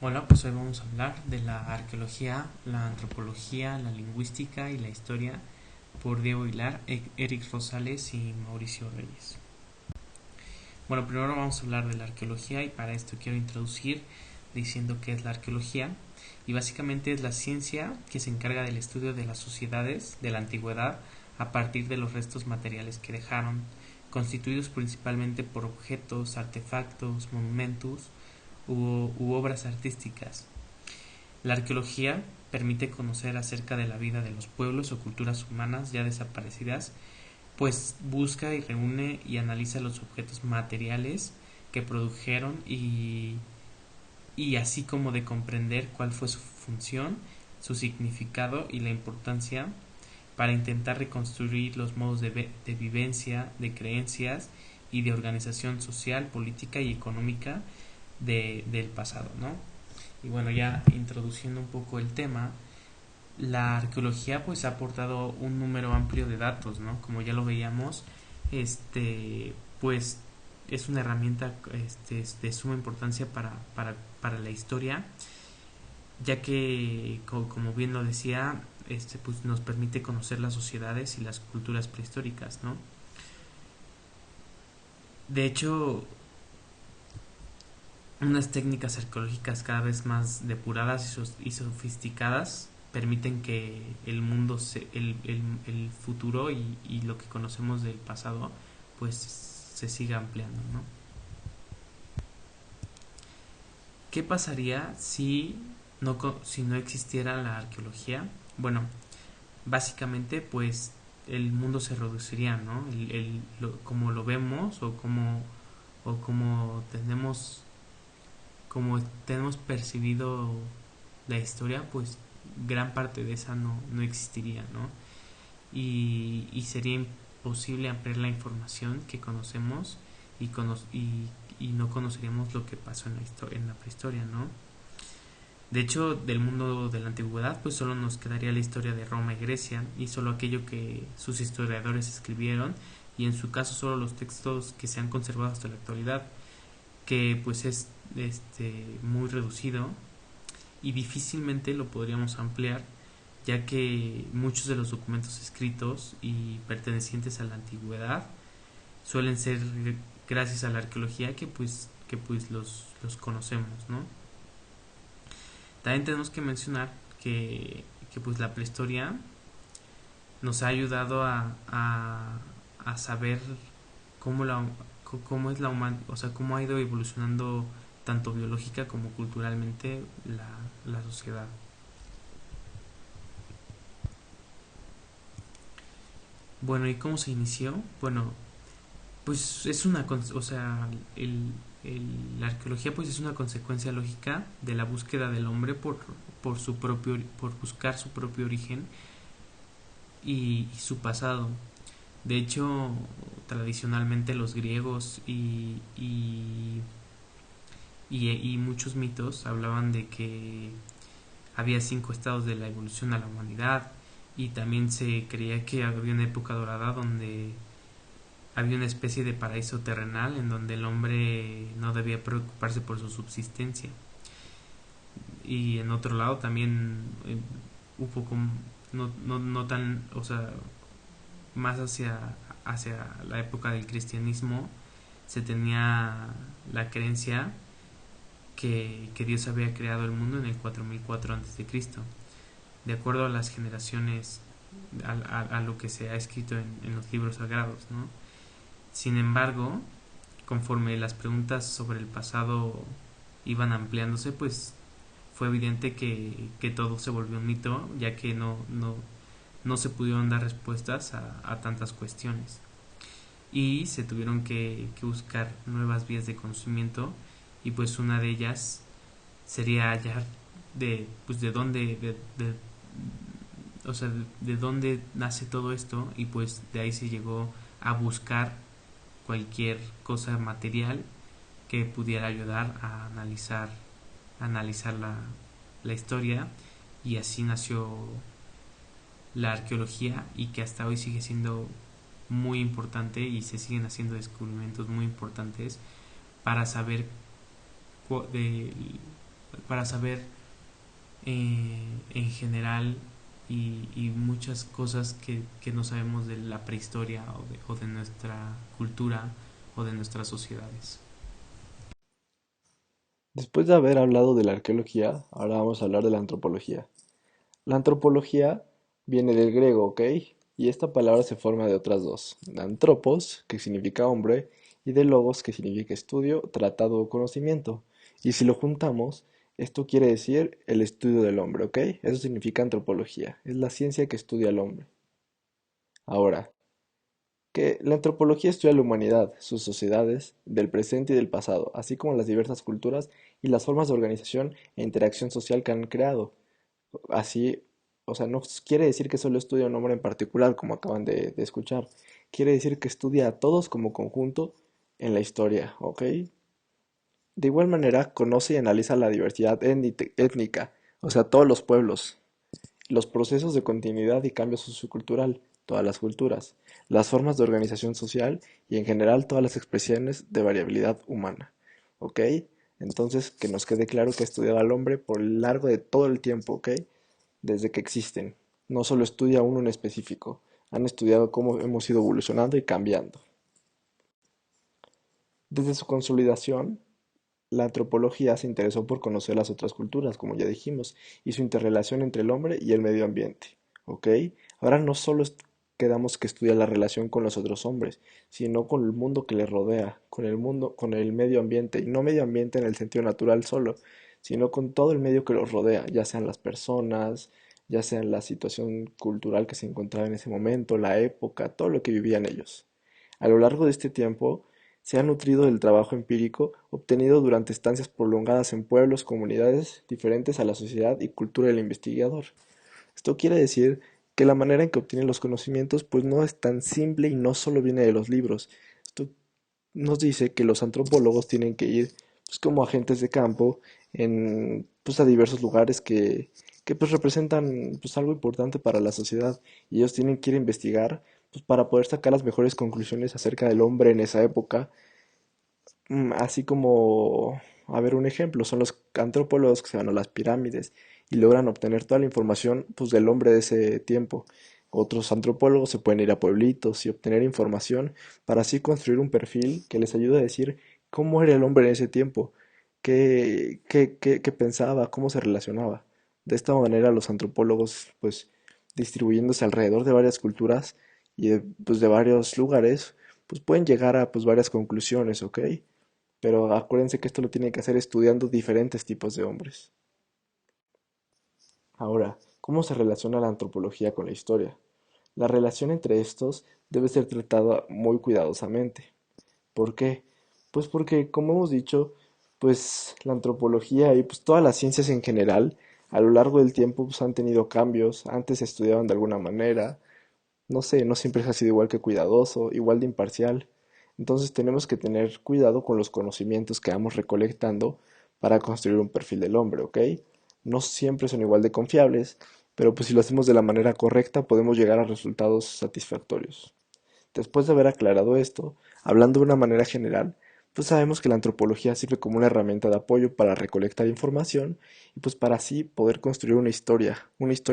Hola, pues hoy vamos a hablar de la arqueología, la antropología, la lingüística y la historia por Diego Aguilar, Eric Rosales y Mauricio Reyes. Bueno, primero vamos a hablar de la arqueología y para esto quiero introducir diciendo qué es la arqueología y básicamente es la ciencia que se encarga del estudio de las sociedades de la antigüedad a partir de los restos materiales que dejaron, constituidos principalmente por objetos, artefactos, monumentos u obras artísticas. La arqueología permite conocer acerca de la vida de los pueblos o culturas humanas ya desaparecidas, pues busca y reúne y analiza los objetos materiales que produjeron y así como de comprender cuál fue su función, su significado y la importancia para intentar reconstruir los modos de vivencia, de creencias y de organización social, política y económica del pasado, ¿no? Y bueno, ya introduciendo un poco el tema, la arqueología pues ha aportado un número amplio de datos, ¿no? Como ya lo veíamos, pues es una herramienta de suma importancia para la historia, ya que como bien lo decía, pues nos permite conocer las sociedades y las culturas prehistóricas, ¿no? De hecho, unas técnicas arqueológicas cada vez más depuradas y sofisticadas permiten que el mundo, el futuro y lo que conocemos del pasado, pues se siga ampliando, ¿no? ¿Qué pasaría si no existiera la arqueología? Bueno, básicamente, pues el mundo se reduciría, ¿no? Como lo vemos o como tenemos percibido la historia, pues gran parte de esa no existiría, ¿no? Y sería imposible ampliar la información que conocemos y no conoceríamos lo que pasó en la prehistoria, ¿no? De hecho, del mundo de la antigüedad, pues solo nos quedaría la historia de Roma y Grecia y solo aquello que sus historiadores escribieron y en su caso solo los textos que se han conservado hasta la actualidad, que pues es muy reducido y difícilmente lo podríamos ampliar, ya que muchos de los documentos escritos y pertenecientes a la antigüedad suelen ser gracias a la arqueología que pues los conocemos, ¿no? También tenemos que mencionar que pues la prehistoria nos ha ayudado a saber cómo cómo es o sea, cómo ha ido evolucionando tanto biológica como culturalmente la sociedad. Bueno, ¿y cómo se inició? Bueno, pues es o sea, la arqueología pues es una consecuencia lógica de la búsqueda del hombre por buscar su propio origen y su pasado. De hecho, tradicionalmente los griegos y muchos mitos hablaban de que había 5 estados de la evolución a la humanidad y también se creía que había una época dorada donde había una especie de paraíso terrenal en donde el hombre no debía preocuparse por su subsistencia. Y en otro lado también un poco no tan, o sea, más hacia la época del cristianismo se tenía la creencia que Dios había creado el mundo en el 4004 a.C. De acuerdo a las generaciones, a lo que se ha escrito en los libros sagrados, ¿no? Sin embargo, conforme las preguntas sobre el pasado iban ampliándose, pues fue evidente que todo se volvió un mito, ya que no se pudieron dar respuestas a tantas cuestiones. Y se tuvieron que buscar nuevas vías de conocimiento y pues una de ellas sería hallar pues de dónde o sea, de dónde nace todo esto y pues de ahí se llegó a buscar cualquier cosa material que pudiera ayudar a analizar la historia y así nació la arqueología y que hasta hoy sigue siendo muy importante y se siguen haciendo descubrimientos muy importantes para saber de para saber en general y muchas cosas que no sabemos de la prehistoria o de nuestra cultura o de nuestras sociedades. Después de haber hablado de la arqueología, ahora vamos a hablar de la antropología. La antropología viene del griego, ¿ok? Y esta palabra se forma de otras dos, de antropos, que significa hombre, y de logos, que significa estudio, tratado o conocimiento. Y si lo juntamos, esto quiere decir el estudio del hombre, ¿ok? Eso significa antropología, es la ciencia que estudia al hombre. Ahora, que la antropología estudia la humanidad, sus sociedades, del presente y del pasado, así como las diversas culturas y las formas de organización e interacción social que han creado. Así, o sea, no quiere decir que solo estudia un hombre en particular, como acaban de escuchar. Quiere decir que estudia a todos como conjunto en la historia, ¿ok? De igual manera, conoce y analiza la diversidad étnica, o sea, todos los pueblos, los procesos de continuidad y cambio sociocultural, todas las culturas, las formas de organización social y en general todas las expresiones de variabilidad humana. ¿Ok? Entonces, que nos quede claro que ha estudiado al hombre por el largo de todo el tiempo, ¿ok? Desde que existen. No solo estudia uno en específico, han estudiado cómo hemos ido evolucionando y cambiando. Desde su consolidación, la antropología se interesó por conocer las otras culturas, como ya dijimos, y su interrelación entre el hombre y el medio ambiente. ¿Ok? Ahora no solo quedamos que estudiar la relación con los otros hombres, sino con el mundo que le rodea, con el mundo, con el medio ambiente, y no medio ambiente en el sentido natural solo, sino con todo el medio que los rodea, ya sean las personas, ya sean la situación cultural que se encontraba en ese momento, la época, todo lo que vivían ellos. A lo largo de este tiempo, se ha nutrido del trabajo empírico obtenido durante estancias prolongadas en pueblos, comunidades diferentes a la sociedad y cultura del investigador. Esto quiere decir que la manera en que obtiene los conocimientos pues no es tan simple y no solo viene de los libros. Esto nos dice que los antropólogos tienen que ir pues, como agentes de campo pues, a diversos lugares que pues, representan pues, algo importante para la sociedad y ellos tienen que ir a investigar pues, para poder sacar las mejores conclusiones acerca del hombre en esa época. Así como, a ver, un ejemplo, son los antropólogos que se van a las pirámides y logran obtener toda la información pues, del hombre de ese tiempo. Otros antropólogos se pueden ir a pueblitos y obtener información para así construir un perfil que les ayude a decir cómo era el hombre en ese tiempo, qué pensaba, cómo se relacionaba. De esta manera los antropólogos, pues, distribuyéndose alrededor de varias culturas y pues, de varios lugares, pues pueden llegar a pues, varias conclusiones, ¿ok? Pero acuérdense que esto lo tienen que hacer estudiando diferentes tipos de hombres. Ahora, ¿cómo se relaciona la antropología con la historia? La relación entre estos debe ser tratada muy cuidadosamente. ¿Por qué? Pues porque, como hemos dicho, pues la antropología y pues todas las ciencias en general, a lo largo del tiempo pues han tenido cambios, antes se estudiaban de alguna manera, no sé, no siempre ha sido igual que cuidadoso, igual de imparcial. Entonces tenemos que tener cuidado con los conocimientos que vamos recolectando para construir un perfil del hombre, ¿ok? No siempre son igual de confiables, pero pues si lo hacemos de la manera correcta podemos llegar a resultados satisfactorios. Después de haber aclarado esto, hablando de una manera general, pues sabemos que la antropología sirve como una herramienta de apoyo para recolectar información y pues para así poder construir una historia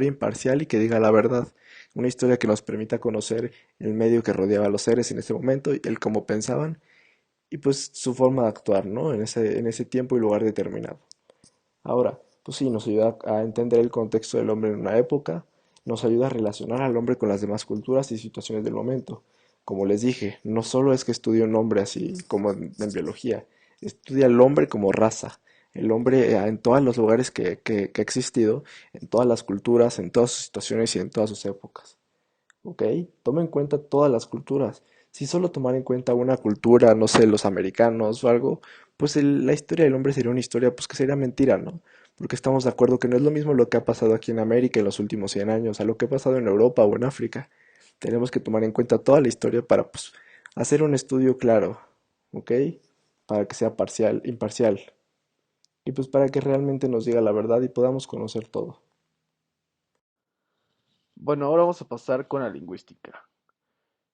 imparcial y que diga la verdad, una historia que nos permita conocer el medio que rodeaba a los seres en ese momento, y el cómo pensaban y pues su forma de actuar, ¿no? En ese tiempo y lugar determinado. Ahora, pues sí, nos ayuda a entender el contexto del hombre en una época, nos ayuda a relacionar al hombre con las demás culturas y situaciones del momento. Como les dije, no solo es que estudie un hombre así como en biología, estudia al hombre como raza, el hombre en todos los lugares que ha existido, en todas las culturas, en todas sus situaciones y en todas sus épocas. ¿Ok? Toma en cuenta todas las culturas. Si solo tomar en cuenta una cultura, no sé, los americanos o algo, pues la historia del hombre sería una historia pues que sería mentira, ¿no? Porque estamos de acuerdo que no es lo mismo lo que ha pasado aquí en América en los últimos 100 años a lo que ha pasado en Europa o en África. Tenemos que tomar en cuenta toda la historia para pues hacer un estudio claro, ¿ok? Para que sea parcial, imparcial y pues para que realmente nos diga la verdad y podamos conocer todo. Bueno, ahora vamos a pasar con la lingüística.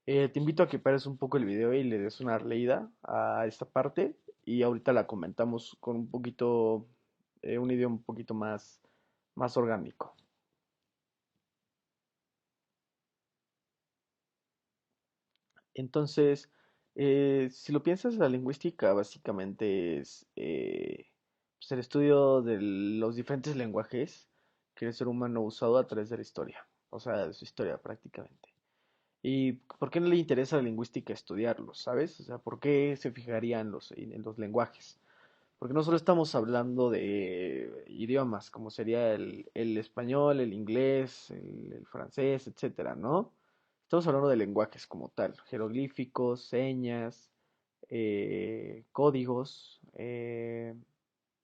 Te invito a que pares un poco el video y le des una leída a esta parte y ahorita la comentamos con un poquito un idioma un poquito más orgánico. Entonces, si lo piensas, la lingüística básicamente es pues, el estudio de los diferentes lenguajes que el ser humano ha usado a través de la historia, o sea, de su historia prácticamente. ¿Y por qué no le interesa la lingüística estudiarlos, sabes? O sea, ¿por qué se fijaría en los lenguajes? Porque no solo estamos hablando de idiomas, como sería el español, el inglés, el francés, etcétera, ¿no? Estamos hablando de lenguajes como tal, jeroglíficos, señas, códigos,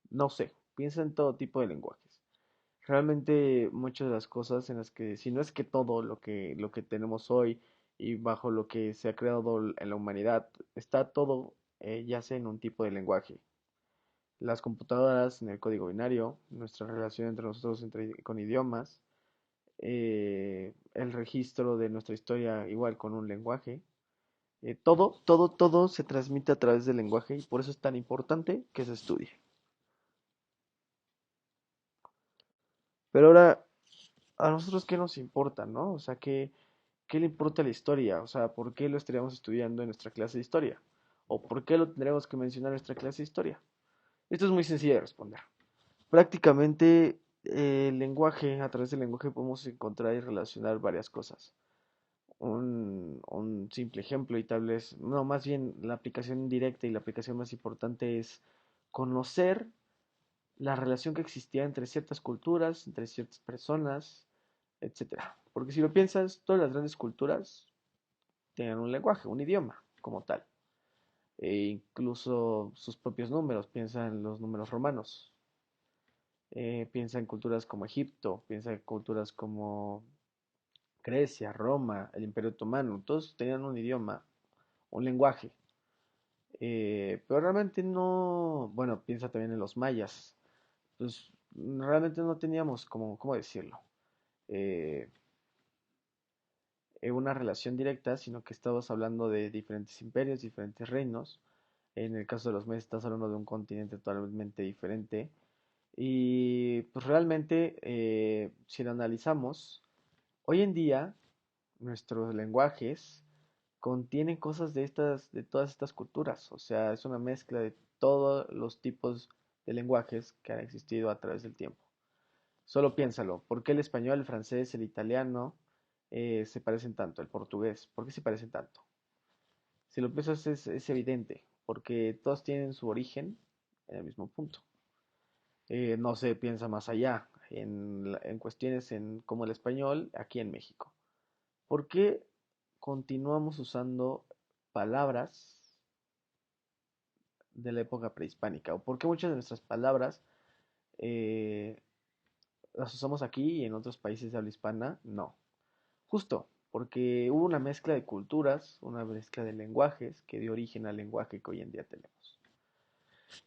no sé, piensa en todo tipo de lenguajes. Realmente muchas de las cosas en las que, si no es que todo lo que tenemos hoy y bajo lo que se ha creado en la humanidad, está todo ya sea en un tipo de lenguaje. Las computadoras en el código binario, nuestra relación entre nosotros con idiomas, el registro de nuestra historia igual con un lenguaje. Todo se transmite a través del lenguaje y por eso es tan importante que se estudie. Pero ahora, a nosotros qué nos importa, ¿no? O sea, ¿qué le importa la historia? O sea, ¿por qué lo estaríamos estudiando en nuestra clase de historia? ¿O por qué lo tendríamos que mencionar en nuestra clase de historia? Esto es muy sencillo de responder. Prácticamente el lenguaje, a través del lenguaje podemos encontrar y relacionar varias cosas. Un simple ejemplo y tal vez, no, más bien la aplicación directa y la aplicación más importante es conocer la relación que existía entre ciertas culturas, entre ciertas personas, etcétera. Porque si lo piensas, todas las grandes culturas tienen un lenguaje, un idioma como tal. E incluso sus propios números, piensa en los números romanos. Piensa en culturas como Egipto, piensa en culturas como Grecia, Roma, el Imperio Otomano, todos tenían un idioma, un lenguaje, pero realmente no, bueno, piensa también en los mayas, pues realmente no teníamos como, ¿cómo decirlo? Eh, una relación directa, sino que estabas hablando de diferentes imperios, diferentes reinos. En el caso de los mayas estás hablando de un continente totalmente diferente. Y pues realmente, si lo analizamos, hoy en día nuestros lenguajes contienen cosas de todas estas culturas. O sea, es una mezcla de todos los tipos de lenguajes que han existido a través del tiempo. Solo piénsalo, ¿por qué el español, el francés, el italiano se parecen tanto? El portugués, ¿por qué se parecen tanto? Si lo piensas es evidente, porque todos tienen su origen en el mismo punto. No se piensa más allá en cuestiones como el español aquí en México. ¿Por qué continuamos usando palabras de la época prehispánica? ¿O por qué muchas de nuestras palabras eh, las usamos aquí y en otros países de habla hispana? No. Justo porque hubo una mezcla de culturas, una mezcla de lenguajes que dio origen al lenguaje que hoy en día tenemos.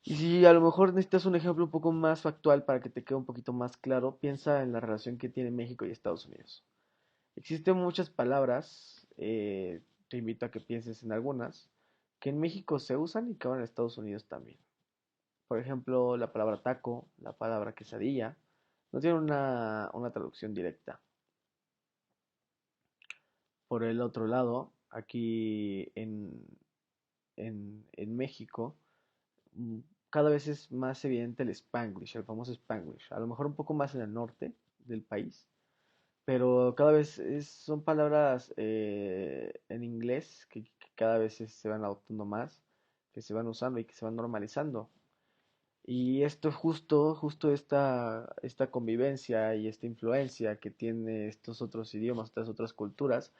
Y si a lo mejor necesitas un ejemplo un poco más factual para que te quede un poquito más claro, piensa en la relación que tiene México y Estados Unidos. Existen muchas palabras, te invito a que pienses en algunas, que en México se usan y que ahora en Estados Unidos también. Por ejemplo, la palabra taco, la palabra quesadilla, no tienen una traducción directa. Por el otro lado, aquí en México, mm, cada vez es más evidente el Spanglish, el famoso Spanglish. A lo mejor un poco más en el norte del país, pero cada vez son palabras en inglés que cada vez se van adoptando más, que se van usando y que se van normalizando. Y esto justo esta convivencia y esta influencia que tiene estos otros idiomas, estas otras culturas,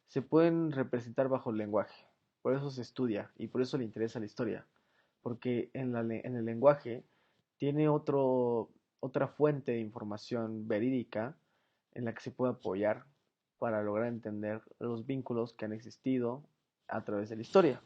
se pueden representar bajo el lenguaje. Por eso se estudia y por eso le interesa la historia. Porque en el lenguaje tiene otra fuente de información verídica en la que se puede apoyar para lograr entender los vínculos que han existido a través de la historia.